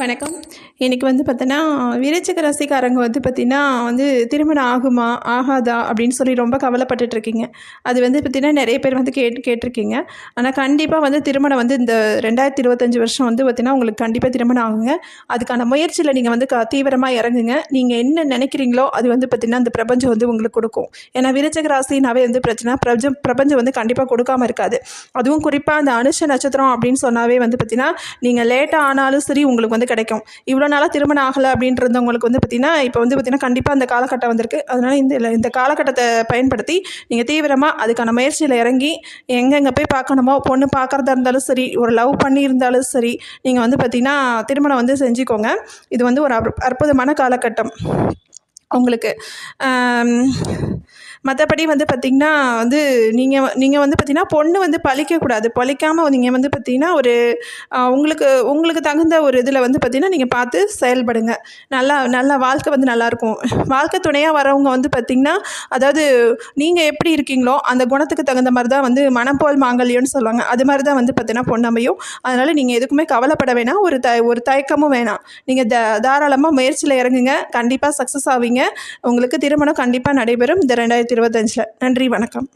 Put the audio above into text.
வணக்கம். இன்றைக்கி பார்த்தீங்கன்னா, விருச்சிக ராசிக்காரங்க பார்த்தீங்கன்னா திருமணம் ஆகுமா? ஆகாதா? அப்படின்னு சொல்லி ரொம்ப கவலைப்பட்டுட்ருக்கீங்க. அது பார்த்தீங்கன்னா, நிறைய பேர் கேட்டிருக்கீங்க. ஆனால் கண்டிப்பாக திருமணம் இந்த 2025 வருஷம் பார்த்தீங்கன்னா, உங்களுக்கு கண்டிப்பாக திருமணம் ஆகுங்க. அதுக்கான முயற்சியில் நீங்கள் தீவிரமாக இறங்குங்க. நீங்கள் என்ன நினைக்கிறீங்களோ அது பார்த்தீங்கன்னா, அந்த பிரபஞ்சம் உங்களுக்கு கொடுக்கும். ஏன்னா விருச்சிக ராசினாவே பிரச்சனை பிரபஞ்சம் கண்டிப்பாக கொடுக்காமல் இருக்காது. அதுவும் குறிப்பாக அந்த அனுஷ நட்சத்திரம் அப்படின்னு சொன்னாவே பார்த்தீங்கன்னா, நீங்கள் லேட்டாக ஆனாலும் சரி உங்களுக்கு கிடைக்கும். இவ்வளோ நாளாக திருமணம் ஆகலை அப்படின்றவங்களுக்கு பார்த்தீங்கன்னா, இப்போ பார்த்தீங்கன்னா கண்டிப்பாக அந்த காலகட்டம் வந்திருக்கு. அதனால் இந்த காலகட்டத்தை பயன்படுத்தி நீங்கள் தீவிரமாக அதுக்கான முயற்சியில் இறங்கி எங்கெங்கே போய் பார்க்கணுமோ, பொண்ணு பார்க்குறதா இருந்தாலும் சரி, ஒரு லவ் பண்ணியிருந்தாலும் சரி, நீங்கள் பார்த்தீங்கன்னா திருமணம் செஞ்சுக்கோங்க. இது ஒரு அற்புதமான காலகட்டம் உங்களுக்கு. மற்றபடி பார்த்திங்கன்னா நீங்கள் பார்த்தீங்கன்னா பொண்ணு பழிக்கக்கூடாது. பழிக்காமல் நீங்கள் பார்த்தீங்கன்னா ஒரு உங்களுக்கு தகுந்த ஒரு இதில் பார்த்தீங்கன்னா நீங்கள் பார்த்து செயல்படுங்க. நல்லா வாழ்க்கை நல்லாயிருக்கும். வாழ்க்கை துணையாக வரவங்க பார்த்திங்கன்னா, அதாவது நீங்கள் எப்படி இருக்கீங்களோ அந்த குணத்துக்கு தகுந்த மாதிரி தான் மனம் போல் மாங்கல்யம்னு சொல்லுவாங்க. அது மாதிரி தான் பார்த்தீங்கன்னா பொண்ணு அமையும். அதனால் நீங்கள் எதுக்குமே கவலைப்பட வேணாம். ஒரு தயக்கமும் வேணாம். நீங்கள் தாராளமாக முயற்சியில் இறங்குங்க. கண்டிப்பாக சக்ஸஸ் ஆவீங்க. உங்களுக்கு திருமணம் கண்டிப்பாக நடைபெறும் இந்த 2025. நன்றி, வணக்கம்.